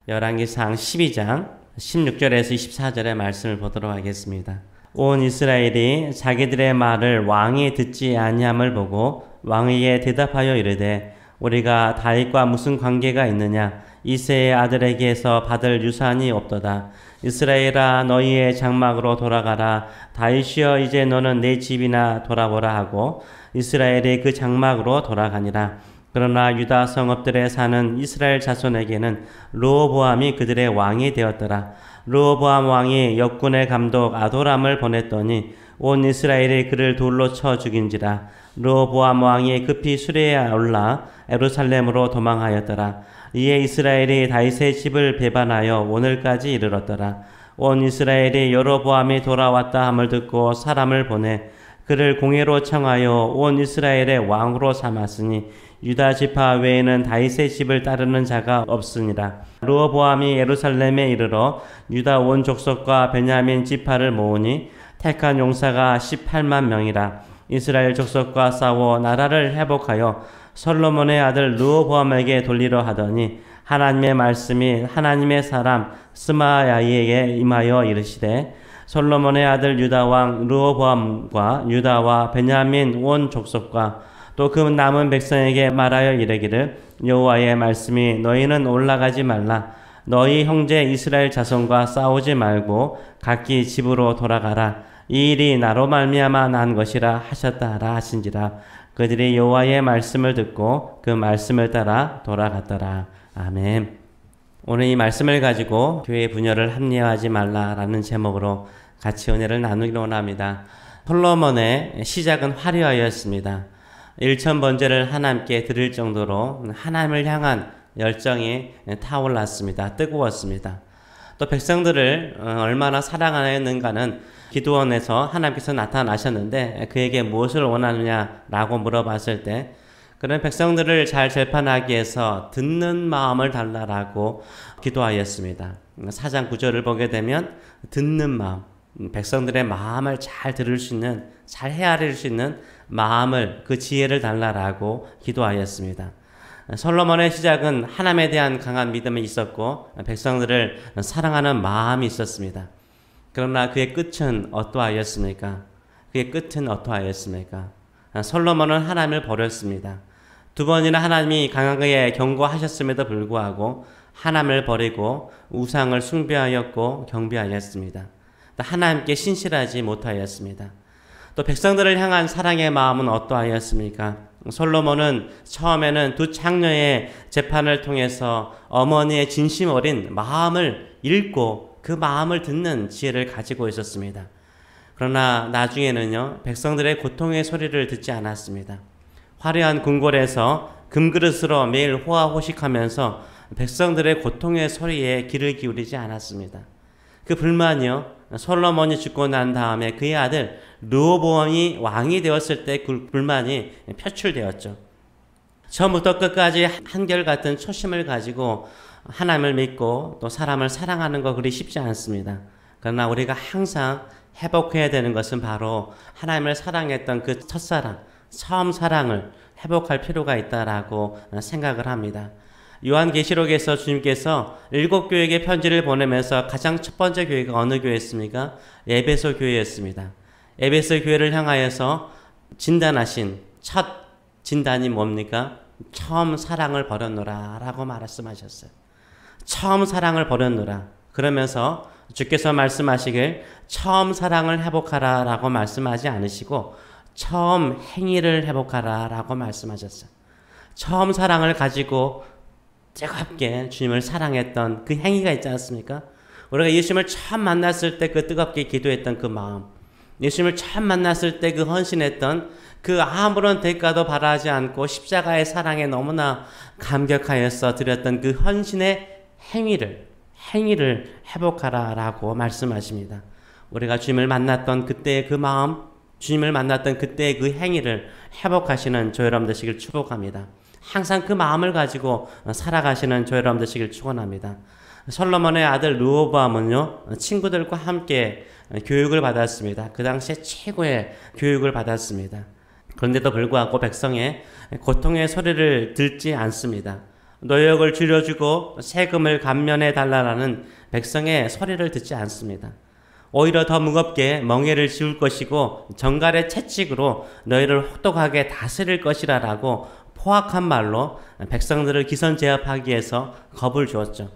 열왕기상 12장 16절에서 24절의 말씀을 보도록 하겠습니다. 온 이스라엘이 자기들의 말을 왕이 듣지 아니함을 보고 왕에게 대답하여 이르되 우리가 다윗과 무슨 관계가 있느냐? 이새의 아들에게서 받을 유산이 없도다. 이스라엘아 너희의 장막으로 돌아가라. 다윗이여 이제 너는 내 집이나 돌아보라 하고 이스라엘이 그 장막으로 돌아가니라. 그러나 유다 성읍들에 사는 이스라엘 자손에게는 르호보암이 그들의 왕이 되었더라. 르호보암 왕이 역군의 감독 아도람을 보냈더니 온 이스라엘이 그를 돌로 쳐 죽인지라. 르호보암 왕이 급히 수레에 올라 예루살렘으로 도망하였더라. 이에 이스라엘이 다윗의 집을 배반하여 오늘까지 이르렀더라. 온 이스라엘이 여로보암이 돌아왔다 함을 듣고 사람을 보내 그를 공회로 청하여 온 이스라엘의 왕으로 삼았으니 유다 지파 외에는 다윗의 집을 따르는 자가 없으니라. 르호보암이 예루살렘에 이르러 유다 온 족속과 베냐민 지파를 모으니 택한 용사가 18만 명이라. 이스라엘 족속과 싸워 나라를 회복하여 솔로몬의 아들 르호보암에게 돌리려 하더니 하나님의 말씀이 하나님의 사람 스마야에게 임하여 이르시되 솔로몬의 아들 유다 왕 르호보암과 유다와 베냐민 온 족속과 또 그 남은 백성에게 말하여 이르기를 여호와의 말씀이 너희는 올라가지 말라. 너희 형제 이스라엘 자손과 싸우지 말고 각기 집으로 돌아가라. 이 일이 나로 말미암아 난 것이라 하셨다 하라 하신지라. 그들이 여호와의 말씀을 듣고 그 말씀을 따라 돌아갔더라. 아멘. 오늘 이 말씀을 가지고 교회 분열을 합리화하지 말라라는 제목으로 같이 은혜를 나누기로 원합니다. 솔로몬의 시작은 화려하였습니다. 일천번제를 하나님께 드릴 정도로 하나님을 향한 열정이 타올랐습니다. 뜨거웠습니다. 또 백성들을 얼마나 사랑하였는가는 기드온에서 하나님께서 나타나셨는데 그에게 무엇을 원하느냐라고 물어봤을 때 그런 백성들을 잘 재판하기 위해서 듣는 마음을 달라라고 기도하였습니다. 4장 9절을 보게 되면 듣는 마음, 백성들의 마음을 잘 들을 수 있는, 잘 헤아릴 수 있는 마음을, 그 지혜를 달라라고 기도하였습니다. 솔로몬의 시작은 하나님에 대한 강한 믿음이 있었고 백성들을 사랑하는 마음이 있었습니다. 그러나 그의 끝은 어떠하였습니까? 그의 끝은 어떠하였습니까? 솔로몬은 하나님을 버렸습니다. 두 번이나 하나님이 강하게 경고하셨음에도 불구하고 하나님을 버리고 우상을 숭배하였고 경배하였습니다. 하나님께 신실하지 못하였습니다. 또 백성들을 향한 사랑의 마음은 어떠하였습니까? 솔로몬은 처음에는 두 창녀의 재판을 통해서 어머니의 진심 어린 마음을 읽고 그 마음을 듣는 지혜를 가지고 있었습니다. 그러나 나중에는요, 백성들의 고통의 소리를 듣지 않았습니다. 화려한 궁궐에서 금그릇으로 매일 호화호식하면서 백성들의 고통의 소리에 귀를 기울이지 않았습니다. 그 불만이요, 솔로몬이 죽고 난 다음에 그의 아들 르호보암이 왕이 되었을 때 그 불만이 표출되었죠. 처음부터 끝까지 한결같은 초심을 가지고 하나님을 믿고 또 사람을 사랑하는 거 그리 쉽지 않습니다. 그러나 우리가 항상 회복해야 되는 것은 바로 하나님을 사랑했던 그 첫사랑, 처음 사랑을 회복할 필요가 있다라고 생각을 합니다. 요한계시록에서 주님께서 7교회에게 편지를 보내면서 가장 첫 번째 교회가 어느 교회였습니까? 에베소 교회였습니다. 에베소 교회를 향하여서 진단하신 첫 진단이 뭡니까? 처음 사랑을 버렸노라 라고 말씀하셨어요. 처음 사랑을 버렸노라. 그러면서 주께서 말씀하시길 처음 사랑을 회복하라 라고 말씀하지 않으시고 처음 행위를 회복하라 라고 말씀하셨어요. 처음 사랑을 가지고 뜨겁게 주님을 사랑했던 그 행위가 있지 않습니까? 우리가 예수님을 처음 만났을 때 그 뜨겁게 기도했던 그 마음, 예수님을 처음 만났을 때 그 헌신했던 그 아무런 대가도 바라지 않고 십자가의 사랑에 너무나 감격하여서 드렸던 그 헌신의 행위를 회복하라라고 말씀하십니다. 우리가 주님을 만났던 그때의 그 마음, 주님을 만났던 그때의 그 행위를 회복하시는 저 여러분 되시길 축복합니다. 항상 그 마음을 가지고 살아가시는 저 여러분 되시길 축원합니다. 솔로몬의 아들 르호보암은요, 친구들과 함께 교육을 받았습니다. 그 당시에 최고의 교육을 받았습니다. 그런데도 불구하고 백성의 고통의 소리를 듣지 않습니다. 노역을 줄여주고 세금을 감면해 달라는 백성의 소리를 듣지 않습니다. 오히려 더 무겁게 멍에를 지울 것이고 정갈의 채찍으로 너희를 혹독하게 다스릴 것이라라고 포악한 말로 백성들을 기선제압하기 위해서 겁을 주었죠.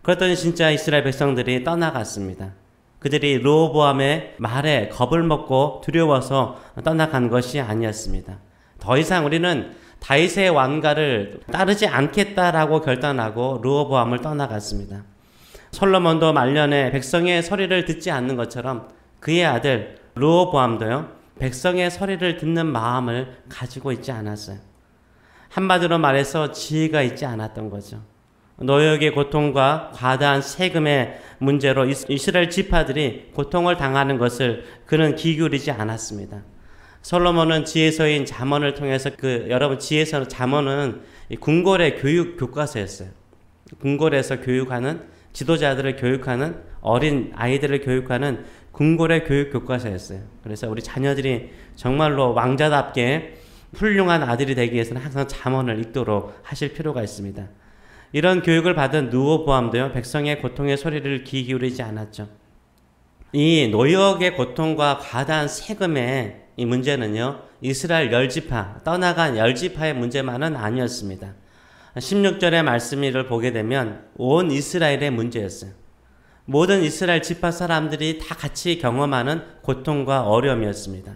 그랬더니 진짜 이스라엘 백성들이 떠나갔습니다. 그들이 르호보암의 말에 겁을 먹고 두려워서 떠나간 것이 아니었습니다. 더 이상 우리는 다윗의 왕가를 따르지 않겠다라고 결단하고 르호보암을 떠나갔습니다. 솔로몬도 말년에 백성의 소리를 듣지 않는 것처럼 그의 아들 르호보암도요, 백성의 소리를 듣는 마음을 가지고 있지 않았어요. 한마디로 말해서 지혜가 있지 않았던 거죠. 노역의 고통과 과다한 세금의 문제로 이스라엘 지파들이 고통을 당하는 것을 그는 기울이지 않았습니다. 솔로몬은 지혜서인 잠언을 통해서 여러분 지혜서 잠언은 궁궐의 교육 교과서였어요. 궁궐에서 교육하는 지도자들을 교육하는 어린 아이들을 교육하는 궁궐의 교육 교과서였어요. 그래서 우리 자녀들이 정말로 왕자답게 훌륭한 아들이 되기 위해서는 항상 잠언을 읽도록 하실 필요가 있습니다. 이런 교육을 받은 르호보암도요, 백성의 고통의 소리를 귀 기울이지 않았죠. 이 노역의 고통과 과다한 세금의 이 문제는요, 이스라엘 10지파, 떠나간 10지파의 문제만은 아니었습니다. 16절의 말씀을 보게 되면 온 이스라엘의 문제였어요. 모든 이스라엘 지파 사람들이 다 같이 경험하는 고통과 어려움이었습니다.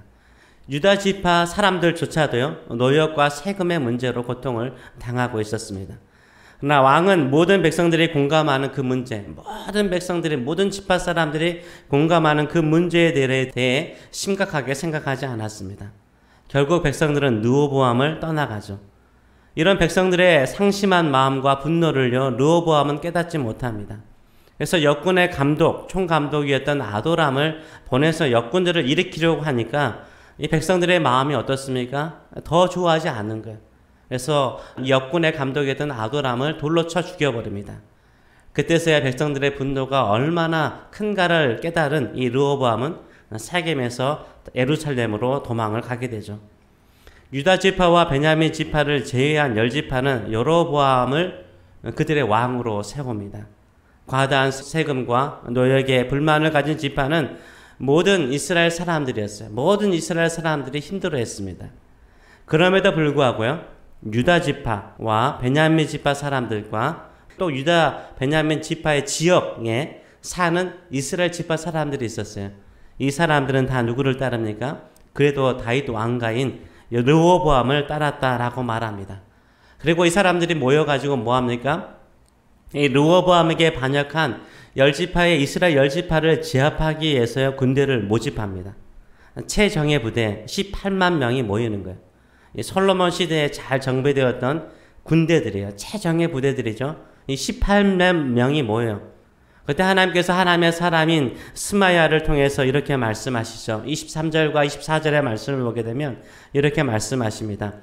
유다 지파 사람들조차도요, 노역과 세금의 문제로 고통을 당하고 있었습니다. 그러나 왕은 모든 백성들이 공감하는 그 문제, 모든 백성들이, 모든 지파 사람들이 공감하는 그 문제에 대해 심각하게 생각하지 않았습니다. 결국 백성들은 르호보암을 떠나가죠. 이런 백성들의 상심한 마음과 분노를요, 르호보암은 깨닫지 못합니다. 그래서 역군의 감독, 총감독이었던 아도람을 보내서 역군들을 일으키려고 하니까 이 백성들의 마음이 어떻습니까? 더 좋아하지 않는 거예요. 그래서 역군의 감독이었던 아도람을 돌로 쳐 죽여버립니다. 그때서야 백성들의 분노가 얼마나 큰가를 깨달은 이 르호보암은 세겜에서 예루살렘으로 도망을 가게 되죠. 유다 지파와 베냐민 지파를 제외한 10지파는 여로보암을 그들의 왕으로 세웁니다. 과다한 세금과 노역에 불만을 가진 지파는 모든 이스라엘 사람들이었어요. 모든 이스라엘 사람들이 힘들어했습니다. 그럼에도 불구하고요, 유다 지파와 베냐민 지파 사람들과 또 유다 베냐민 지파의 지역에 사는 이스라엘 지파 사람들이 있었어요. 이 사람들은 다 누구를 따릅니까? 그래도 다윗 왕가인 르호보암을 따랐다라고 말합니다. 그리고 이 사람들이 모여가지고 뭐합니까? 이 르호보암에게 반역한 10지파의 이스라엘 10지파를 제압하기 위해서 군대를 모집합니다. 최정예 부대 18만 명이 모이는 거예요. 솔로몬 시대에 잘 정비되었던 군대들이에요. 최정예 부대들이죠. 이 18만 명이 모여요. 그때 하나님께서 하나님의 사람인 스마야를 통해서 이렇게 말씀하시죠. 23절과 24절의 말씀을 보게 되면 이렇게 말씀하십니다.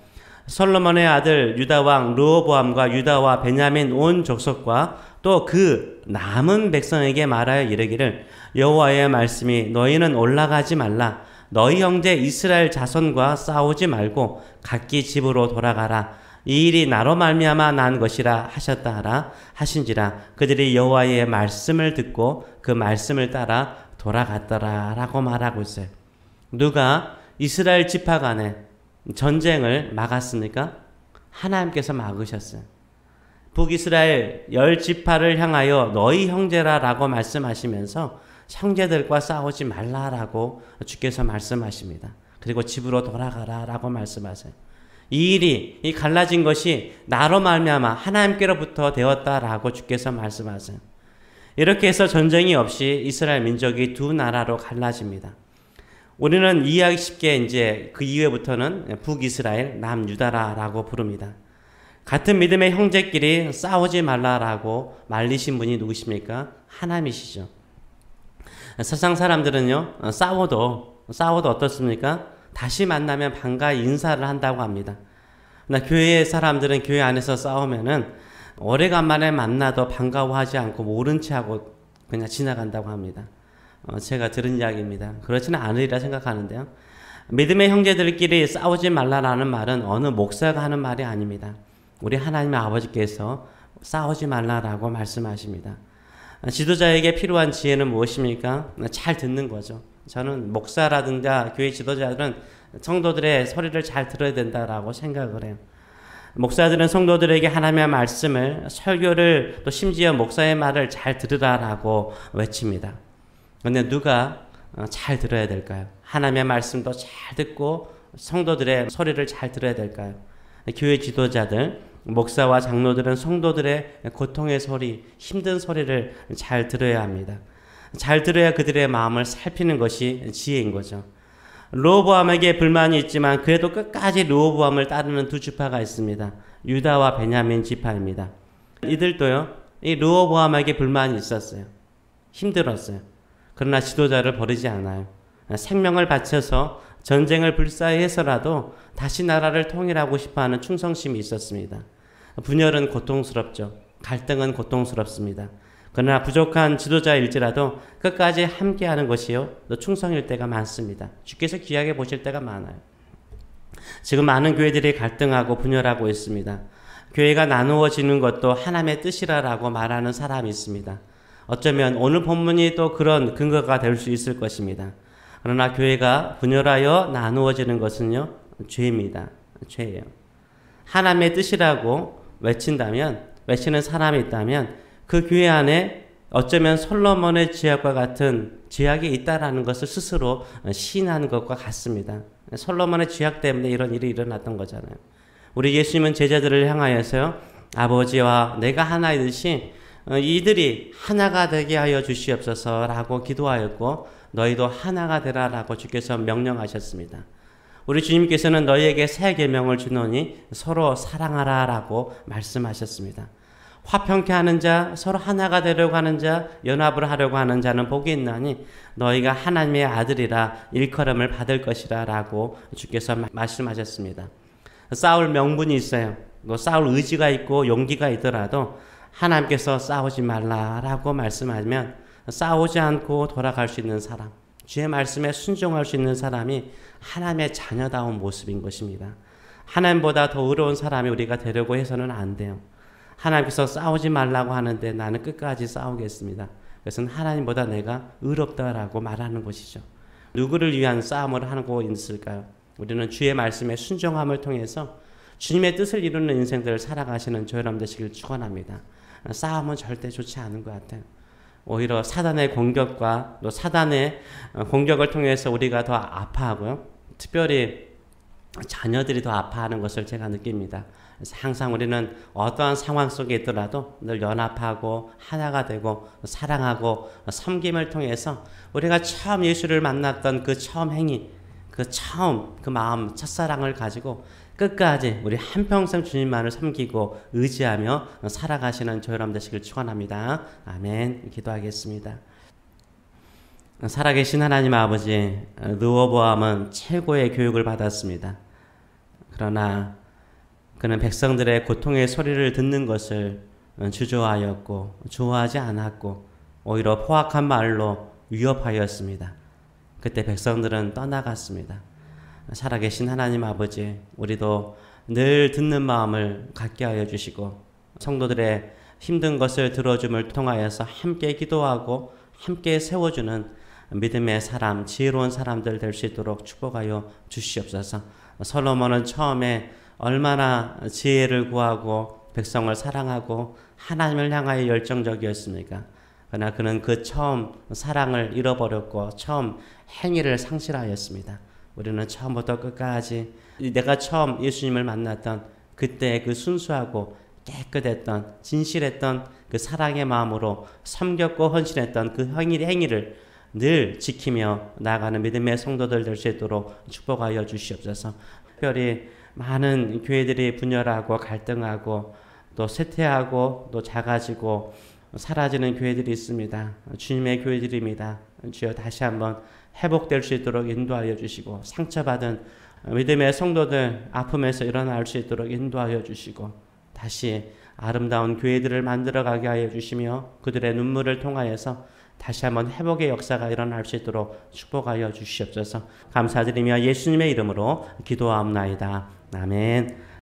솔로몬의 아들 유다왕 르호보암과 유다와 베냐민 온 족속과 또 그 남은 백성에게 말하여 이르기를 여호와의 말씀이 너희는 올라가지 말라. 너희 형제 이스라엘 자손과 싸우지 말고 각기 집으로 돌아가라. 이 일이 나로 말미암아 난 것이라 하셨다 하라 하신지라. 그들이 여호와의 말씀을 듣고 그 말씀을 따라 돌아갔더라 라고 말하고 있어요. 누가 이스라엘 지파 간에 전쟁을 막았습니까? 하나님께서 막으셨어요. 북이스라엘 10지파를 향하여 너희 형제라 라고 말씀하시면서 형제들과 싸우지 말라라고 주께서 말씀하십니다. 그리고 집으로 돌아가라 라고 말씀하세요. 이 일이 이 갈라진 것이 나로 말미암아 하나님께로부터 되었다라고 주께서 말씀하세요. 이렇게 해서 전쟁이 없이 이스라엘 민족이 두 나라로 갈라집니다. 우리는 이해하기 쉽게 이제 그 이후부터는 북이스라엘, 남유다라고 부릅니다. 같은 믿음의 형제끼리 싸우지 말라라고 말리신 분이 누구십니까? 하나님이시죠. 세상 사람들은요, 싸워도 어떻습니까? 다시 만나면 반가이 인사를 한다고 합니다. 그러나 교회 사람들은 교회 안에서 싸우면은 오래간만에 만나도 반가워하지 않고 모른 채 하고 그냥 지나간다고 합니다. 제가 들은 이야기입니다. 그렇지는 않으리라 생각하는데요. 믿음의 형제들끼리 싸우지 말라라는 말은 어느 목사가 하는 말이 아닙니다. 우리 하나님의 아버지께서 싸우지 말라라고 말씀하십니다. 지도자에게 필요한 지혜는 무엇입니까? 잘 듣는 거죠. 저는 목사라든가 교회 지도자들은 성도들의 소리를 잘 들어야 된다라고 생각을 해요. 목사들은 성도들에게 하나님의 말씀을, 설교를, 또 심지어 목사의 말을 잘 들으라라고 외칩니다. 그런데 누가 잘 들어야 될까요? 하나님의 말씀도 잘 듣고 성도들의 소리를 잘 들어야 될까요? 교회 지도자들, 목사와 장로들은 성도들의 고통의 소리, 힘든 소리를 잘 들어야 합니다. 잘 들어야 그들의 마음을 살피는 것이 지혜인 거죠. 르호보암에게 불만이 있지만 그래도 끝까지 르호보암을 따르는 두 지파가 있습니다. 유다와 베냐민 지파입니다. 이들도요, 이 르호보암에게 불만이 있었어요. 힘들었어요. 그러나 지도자를 버리지 않아요. 생명을 바쳐서 전쟁을 불사히 해서라도 다시 나라를 통일하고 싶어하는 충성심이 있었습니다. 분열은 고통스럽죠. 갈등은 고통스럽습니다. 그러나 부족한 지도자일지라도 끝까지 함께하는 것이요, 또 충성일 때가 많습니다. 주께서 귀하게 보실 때가 많아요. 지금 많은 교회들이 갈등하고 분열하고 있습니다. 교회가 나누어지는 것도 하나님의 뜻이라고 말하는 사람이 있습니다. 어쩌면 오늘 본문이 또 그런 근거가 될 수 있을 것입니다. 그러나 교회가 분열하여 나누어지는 것은요, 죄입니다. 죄예요. 하나님의 뜻이라고 외치는 사람이 있다면 그 교회 안에 어쩌면 솔로몬의 죄악과 같은 죄악이 있다라는 것을 스스로 시인하는 것과 같습니다. 솔로몬의 죄악 때문에 이런 일이 일어났던 거잖아요. 우리 예수님은 제자들을 향하여서요, 아버지와 내가 하나이듯이 이들이 하나가 되게 하여 주시옵소서라고 기도하였고 너희도 하나가 되라라고 주께서 명령하셨습니다. 우리 주님께서는 너희에게 새 계명을 주노니 서로 사랑하라라고 말씀하셨습니다. 화평케 하는 자, 서로 하나가 되려고 하는 자, 연합을 하려고 하는 자는 복이 있나니 너희가 하나님의 아들이라 일컬음을 받을 것이라 라고 주께서 말씀하셨습니다. 싸울 명분이 있어요. 싸울 의지가 있고 용기가 있더라도 하나님께서 싸우지 말라라고 말씀하면 싸우지 않고 돌아갈 수 있는 사람, 주의 말씀에 순종할 수 있는 사람이 하나님의 자녀다운 모습인 것입니다. 하나님보다 더 의로운 사람이 우리가 되려고 해서는 안 돼요. 하나님께서 싸우지 말라고 하는데 나는 끝까지 싸우겠습니다. 그것은 하나님보다 내가 의롭다라고 말하는 것이죠. 누구를 위한 싸움을 하고 있을까요? 우리는 주의 말씀에 순종함을 통해서 주님의 뜻을 이루는 인생들을 살아가시는 저 여러분 되시길 축원합니다. 싸움은 절대 좋지 않은 것 같아요. 오히려 사단의 공격과 또 사단의 공격을 통해서 우리가 더 아파하고요. 특별히 자녀들이 더 아파하는 것을 제가 느낍니다. 그래서 항상 우리는 어떠한 상황 속에 있더라도 늘 연합하고 하나가 되고 사랑하고 섬김을 통해서 우리가 처음 예수를 만났던 그 처음 행위, 그 마음, 첫사랑을 가지고 끝까지 우리 한평생 주님만을 섬기고 의지하며 살아가시는 저 여러분 되시길 축원합니다. 아멘. 기도하겠습니다. 살아계신 하나님 아버지, 르호보암은 최고의 교육을 받았습니다. 그러나 그는 백성들의 고통의 소리를 듣는 것을 주저하였고 좋아하지 않았고 오히려 포악한 말로 위협하였습니다. 그때 백성들은 떠나갔습니다. 살아계신 하나님 아버지, 우리도 늘 듣는 마음을 갖게 하여 주시고 성도들의 힘든 것을 들어줌을 통하여서 함께 기도하고 함께 세워주는 믿음의 사람, 지혜로운 사람들 될 수 있도록 축복하여 주시옵소서. 솔로몬은 처음에 얼마나 지혜를 구하고 백성을 사랑하고 하나님을 향하여 열정적이었습니까? 그러나 그는 그 처음 사랑을 잃어버렸고 처음 행위를 상실하였습니다. 우리는 처음부터 끝까지 내가 처음 예수님을 만났던 그때 그 순수하고 깨끗했던 진실했던 그 사랑의 마음으로 섬겼고 헌신했던 그 행위를 늘 지키며 나아가는 믿음의 성도들 될 수 있도록 축복하여 주시옵소서. 특별히 많은 교회들이 분열하고 갈등하고 또 쇠퇴하고 또 작아지고 사라지는 교회들이 있습니다. 주님의 교회들입니다. 주여 다시 한번 회복될 수 있도록 인도하여 주시고 상처받은 믿음의 성도들 아픔에서 일어날 수 있도록 인도하여 주시고 다시 아름다운 교회들을 만들어가게 하여 주시며 그들의 눈물을 통하여서 다시 한번 회복의 역사가 일어날 수 있도록 축복하여 주시옵소서. 감사드리며 예수님의 이름으로 기도하옵나이다. 아멘.